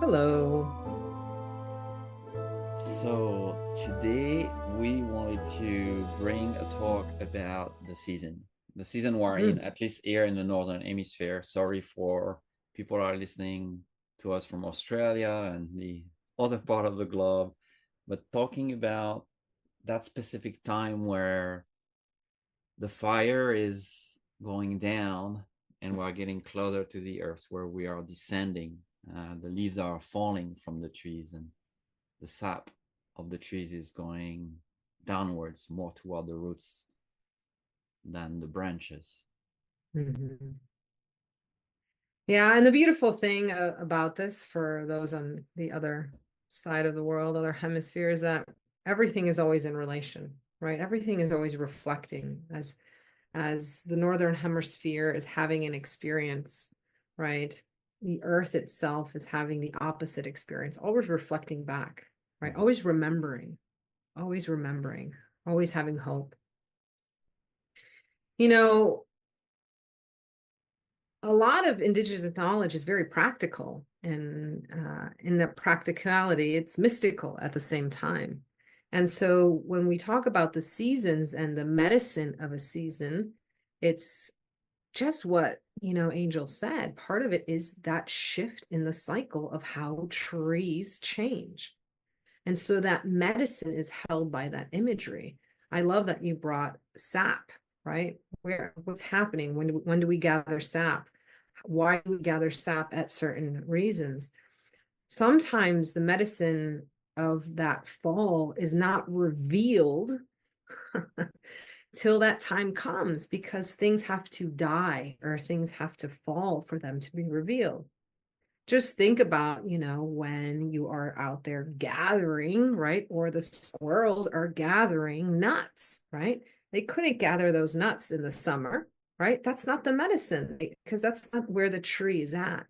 Hello. So today we wanted to bring a talk about the season we're in, Mm. at least here in the Northern Hemisphere. Sorry for people who are listening to us from Australia and the other part of the globe, but talking about that specific time where the fire is going down and we're getting closer to the earth, where we are descending. The leaves are falling from the trees and the sap of the trees is going downwards more toward the roots than the branches. Mhm. Yeah, and the beautiful thing about this for those on the other side of the world, other hemisphere, is that everything is always in relation, right? Everything is always reflecting as the northern hemisphere is having an experience, right? The earth itself is having the opposite experience, always reflecting back, right? Mhm. Always remembering, always having hope. You know, a lot of indigenous knowledge is very practical, and in that practicality, it's mystical at the same time. And so when we talk about the seasons and the medicine of a season, it's just what, Angel said. Part of it is that shift in the cycle of how trees change. And so that medicine is held by that imagery. I love that you brought sap, right? What's happening? When do we gather sap? Why do we gather sap at certain reasons? Sometimes the medicine of that fall is not revealed till that time comes because things have to die or things have to fall for them to be revealed. Just think about, when you are out there gathering, right? Or the squirrels are gathering nuts, right? They couldn't gather those nuts in the summer, right? That's not the medicine because that's not where the tree is at.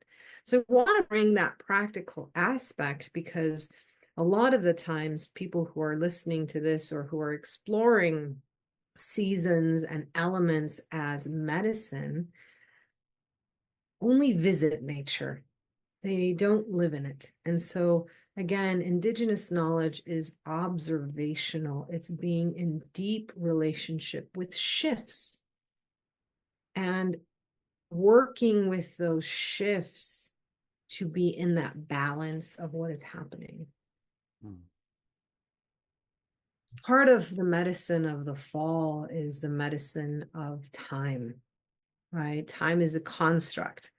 So I want to bring that practical aspect because a lot of the times people who are listening to this or who are exploring seasons and elements as medicine only visit nature. They don't live in it. And so, again, indigenous knowledge is observational, it's being in deep relationship with shifts and working with those shifts to be in that balance of what is happening. Mm. Part of the medicine of the fall is the medicine of time, right? Time is a construct.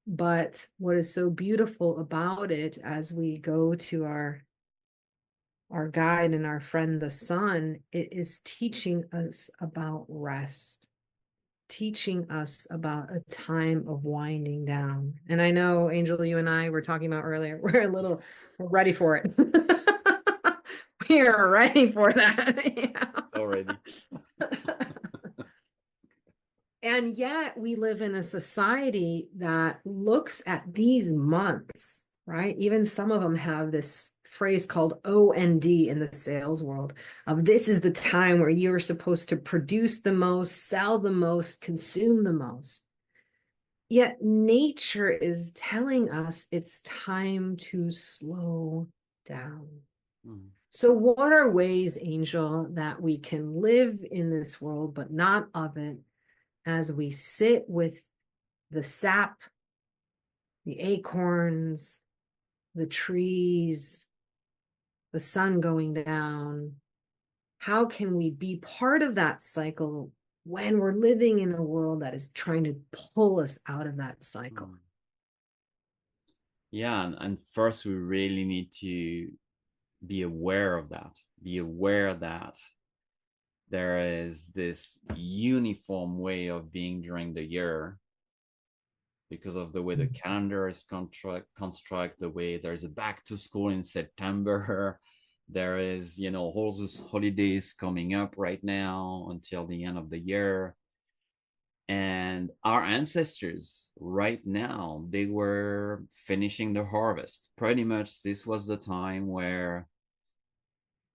But what is so beautiful about it as we go to our guide and our friend the sun, it is teaching us about rest, teaching us about a time of winding down. And I know, Angel, you and I were talking about earlier, we're ready for it. We are ready for that. Already. And yet we live in a society that looks at these months, right? Even some of them have this phrase called OND in the sales world of this is the time where you're supposed to produce the most, sell the most, consume the most. Yet nature is telling us it's time to slow down. Mm. So, what are ways, Angel, that we can live in this world, but not of it, as we sit with the sap, the acorns, the trees, the sun going down? How can we be part of that cycle when we're living in a world that is trying to pull us out of that cycle? Mm. Yeah, and first we really need to be aware of that. Be aware that there is this uniform way of being during the year because of the way the calendar is construct, the way there's a back to school in September. There is, all those holidays coming up right now until the end of the year. And our ancestors, right now, they were finishing the harvest. Pretty much, this was the time where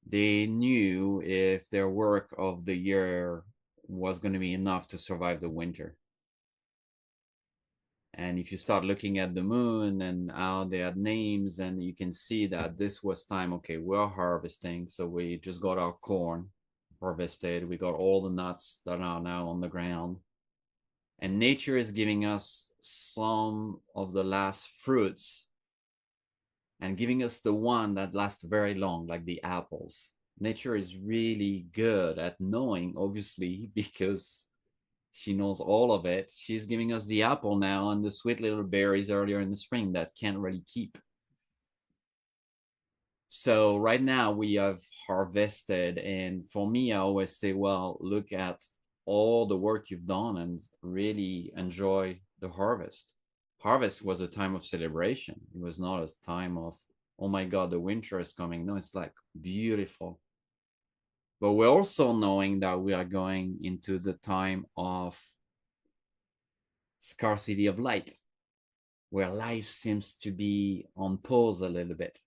they knew if their work of the year was going to be enough to survive the winter. And if you start looking at the moon and how they had names, and you can see that this was time, okay, we're harvesting. So we just got our corn harvested. We got all the nuts that are now on the ground. And nature is giving us some of the last fruits and giving us the one that lasts very long, like the apples. Nature is really good at knowing, obviously, because she knows all of it. She's giving us the apple now and the sweet little berries earlier in the spring that can't really keep. So right now we have harvested, and for me, I always say, well, look at all the work you've done and really enjoy the harvest. Harvest was a time of celebration. It was not a time of, oh my God, the winter is coming. No, it's like beautiful. But we're also knowing that we are going into the time of scarcity of light, where life seems to be on pause a little bit.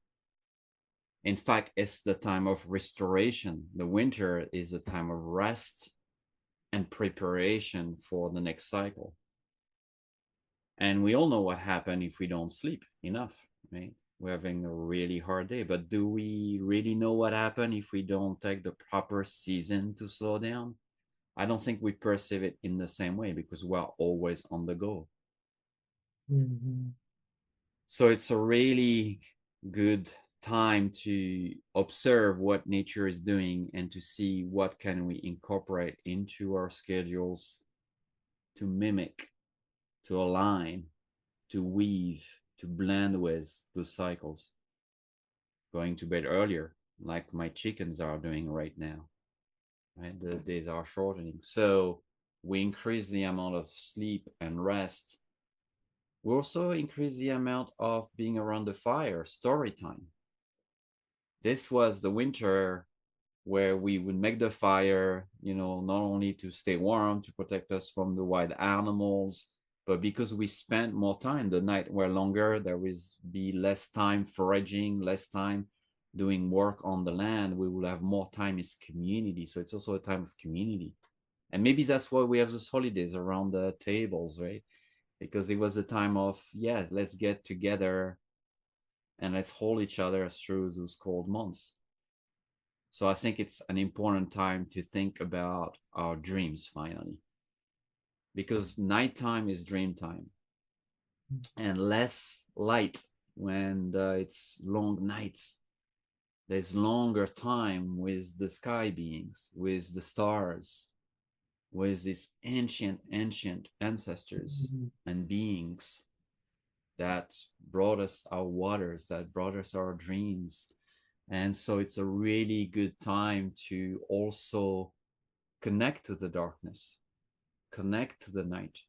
In fact, it's the time of restoration. The winter is a time of rest and preparation for the next cycle. And we all know what happens if we don't sleep enough, right? We're having a really hard day. But do we really know what happens if we don't take the proper season to slow down? I don't think we perceive it in the same way because we're always on the go. Mhm. So it's a really good time to observe what nature is doing and to see what can we incorporate into our schedules to mimic, to align, to weave, to blend with those cycles. Going to bed earlier, like my chickens are doing right now. Right, the days are shortening, so we increase the amount of sleep and rest. We also increase the amount of being around the fire, story time. This was the winter where we would make the fire, not only to stay warm, to protect us from the wild animals, but because we spent more time, the night were longer, there would be less time foraging, less time doing work on the land. We will have more time as community. So it's also a time of community. And maybe that's why we have those holidays around the tables, right? Because it was a time of, yes, let's get together and let's hold each other through those cold months. So I think it's an important time to think about our dreams finally, because nighttime is dream time and less light when it's long nights. There's longer time with the sky beings, with the stars, with these ancient ancestors Mhm. and beings that brought us our waters, that brought us our dreams. And so it's a really good time to also connect to the darkness, connect to the night.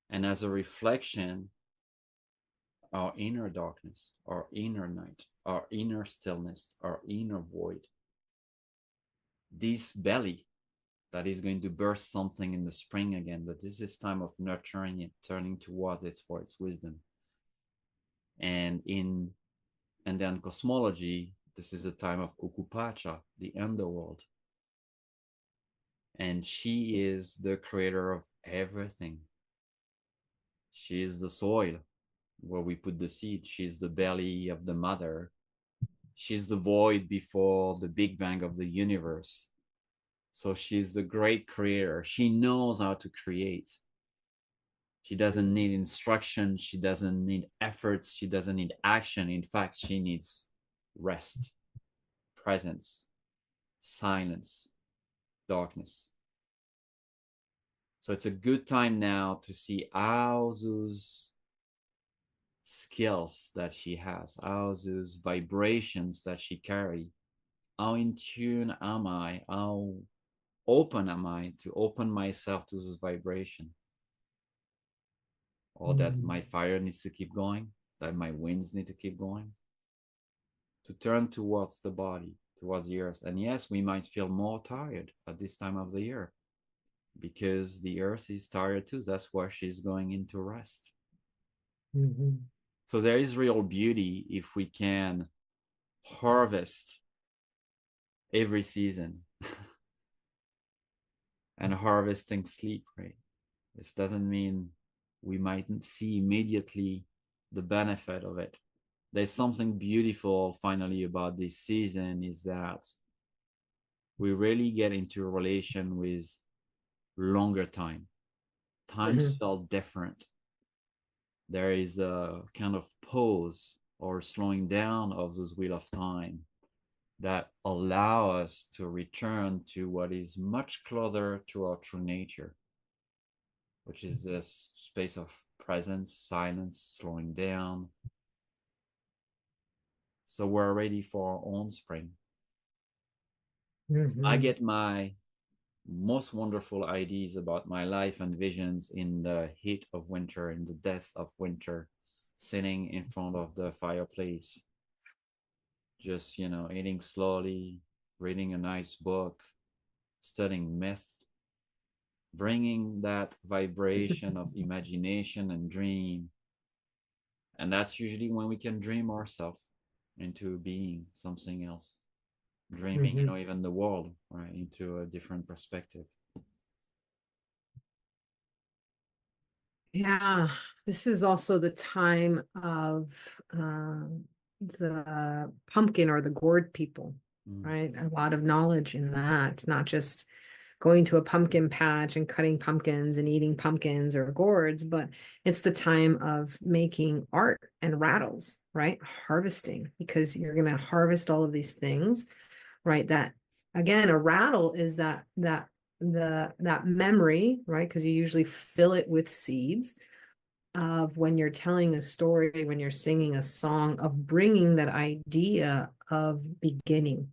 And as a reflection, our inner darkness, our inner night, our inner stillness, our inner void, this belly that is going to burst something in the spring again, but this is time of nurturing it, turning towards it for its wisdom. And then cosmology, this is a time of Ukupacha, the underworld. And she is the creator of everything. She is the soil where we put the seed. She's the belly of the mother. She's the void before the big bang of the universe. So she's the great creator. She knows how to create. She doesn't need instruction. She doesn't need efforts. She doesn't need action. In fact, she needs rest, presence, silence, darkness. So it's a good time now to see how those skills that she has, how those vibrations that she carries, how in tune am I, how open am I to open myself to this vibration, or that my Mhm. fire needs to keep going, that my winds need to keep going, to turn towards the body, towards the earth. And yes, we might feel more tired at this time of the year because the earth is tired too. That's why she's going into rest. Mhm. So there is real beauty if we can harvest every season and harvesting sleep, right? This doesn't mean we mightn't see immediately the benefit of it. There's something beautiful finally about this season is that we really get into a relation with longer time. Times Mhm. felt different. There is a kind of pause or slowing down of those wheel of time that allow us to return to what is much closer to our true nature, which is this space of presence, silence, slowing down. So we're ready for our own spring. I Mhm. get my most wonderful ideas about my life and visions in the heat of winter, in the depth of winter, sitting in front of the fireplace, just, eating slowly, reading a nice book, studying myth, bringing that vibration of imagination and dream. And that's usually when we can dream ourselves into being something else, dreaming, Mhm. even the world, right, into a different perspective. Yeah, this is also the time of the pumpkin or the gourd people, Mm, right? A lot of knowledge in that. It's not just going to a pumpkin patch and cutting pumpkins and eating pumpkins or gourds, but it's the time of making art and rattles, right? Harvesting, because you're going to harvest all of these things, right? That again, a rattle is that memory, right? Because you usually fill it with seeds of when you're telling a story, when you're singing a song, of bringing that idea of beginning,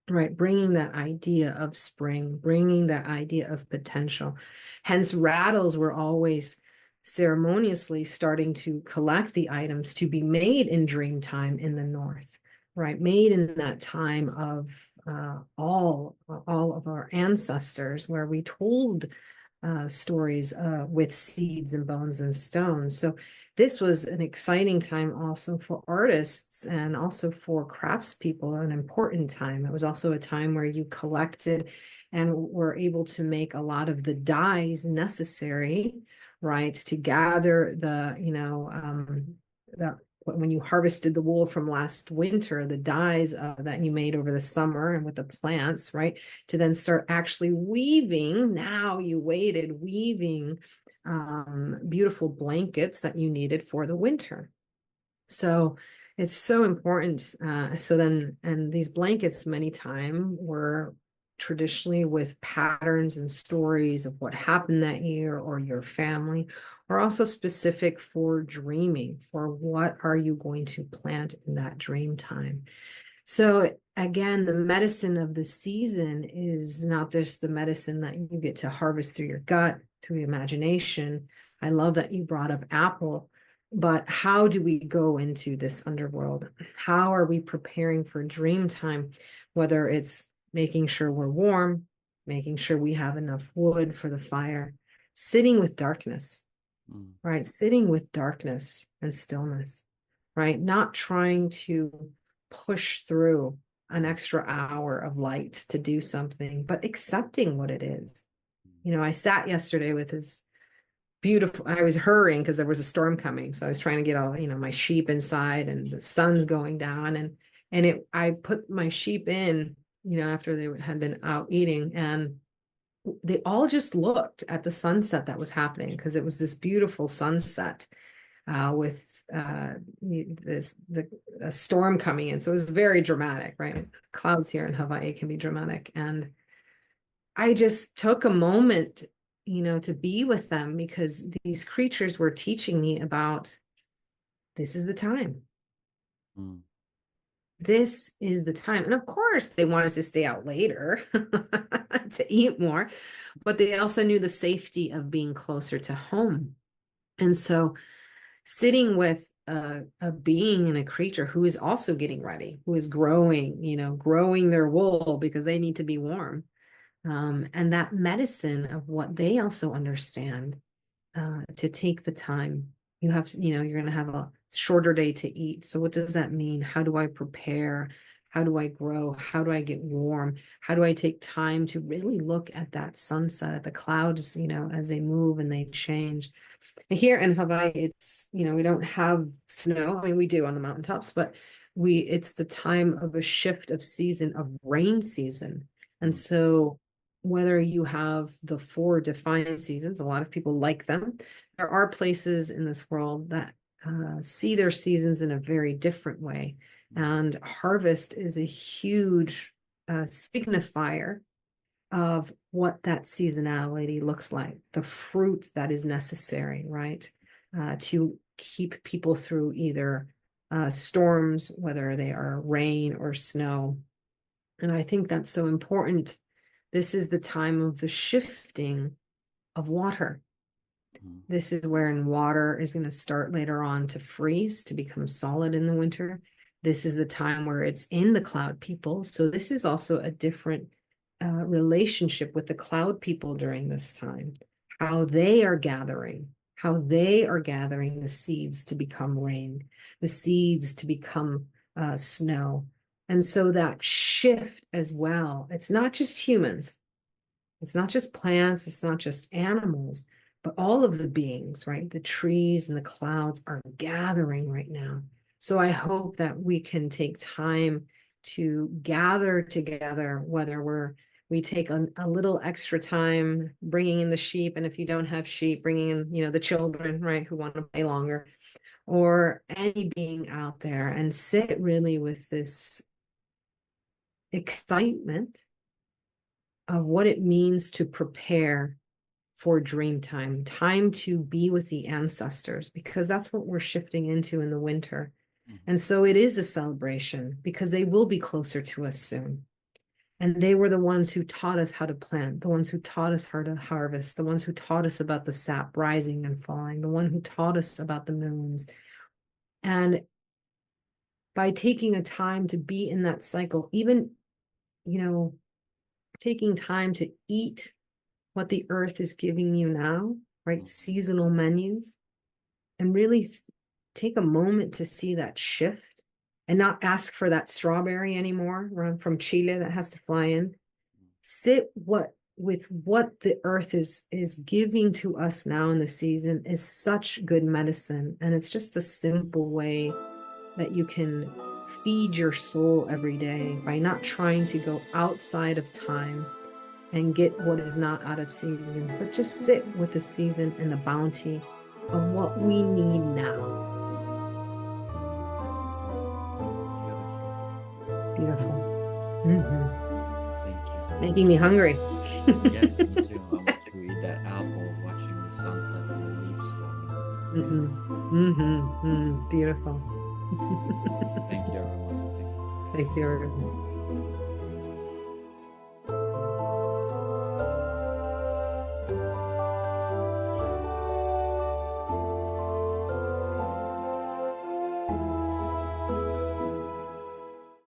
right? Bringing that idea of spring, bringing that idea of potential. Hence, rattles were always ceremoniously starting to collect the items to be made in dream time in the north, right? Made in that time of all of our ancestors, where we told stories with seeds and bones and stones. So this was an exciting time also for artists and also for craftspeople, an important time. It was also a time where you collected and were able to make a lot of the dyes necessary, right, to gather the when you harvested the wool from last winter, the dyes that you made over the summer and with the plants, right, to then start actually weaving. Now you waited, weaving beautiful blankets that you needed for the winter. So it's so important. So then, and these blankets many times were traditionally with patterns and stories of what happened that year or your family, or also specific for dreaming, for what are you going to plant in that dream time. So again, the medicine of the season is not just the medicine that you get to harvest through your gut, through your imagination. I love that you brought up apple, but how do we go into this underworld? How are we preparing for dream time? Whether it's making sure we're warm, making sure we have enough wood for the fire, sitting with darkness, mm, right? Sitting with darkness and stillness, right? Not trying to push through an extra hour of light to do something, but accepting what it is. I sat yesterday with this beautiful, I was hurrying because there was a storm coming. So I was trying to get all, my sheep inside and the sun's going down I put my sheep in, after they had been out eating, and they all just looked at the sunset that was happening because it was this beautiful sunset with the a storm coming in. So it was very dramatic, right? Clouds here in Hawaii can be dramatic. And I just took a moment, to be with them because these creatures were teaching me about this is the time. mm, This is the time. And of course, they wanted to stay out later to eat more, but they also knew the safety of being closer to home. And so sitting with a being and a creature who is also getting ready, who is growing, growing their wool because they need to be warm. And that medicine of what they also understand, to take the time. You have, you're going to have a shorter day to eat. So what does that mean? How do I prepare? How do I grow? How do I get warm? How do I take time to really look at that sunset, at the clouds, as they move and they change? Here in Hawaii, it's, we don't have snow. I mean, we do on the mountaintops, but it's the time of a shift of season, of rain season. And Mm, so whether you have the four defined seasons, a lot of people like them. There are places in this world that see their seasons in a very different way. mm, And harvest is a huge signifier of what that seasonality looks like, the fruit that is necessary, right? To keep people through either storms, whether they are rain or snow. And I think that's so important. This is the time of the shifting of water. mm, This is where water is going to start later on to freeze, to become solid in the winter. This is the time where it's in the cloud people. So this is also a different relationship with the cloud people during this time, how they are gathering the seeds to become rain, the seeds to become snow. And so that shift as well, it's not just humans, it's not just plants, it's not just animals, but all of the beings, right? The trees and the clouds are gathering right now. So I hope that we can take time to gather together, whether we take a little extra time bringing in the sheep, and if you don't have sheep, bringing in, the children, right, who want to play longer, or any being out there, and sit really with this excitement of what it means to prepare for dream time to be with the ancestors, because that's what we're shifting into in the winter. mm, And so it is a celebration because they will be closer to us soon. And they were the ones who taught us how to plant, the ones who taught us how to harvest, the ones who taught us about the sap rising and falling, the one who taught us about the moons. And by taking a time to be in that cycle, even, you know, taking time to eat what the earth is giving you now, right? mm, Seasonal menus, and really take a moment to see that shift and not ask for that strawberry anymore from Chile that has to fly in. Sit with what the earth is giving to us now in the season is such good medicine. And it's just a simple way that you can feed your soul every day by not trying to go outside of time and get what is not out of season, but just sit with the season and the bounty of what we need now. Beautiful. Hmm. thank you. Making me hungry. Yes, me too. I want to eat that apple, watching the sunset and the leaves falling. Hmm. Hmm. Beautiful. Thank you, everyone. Thank you. Thank you.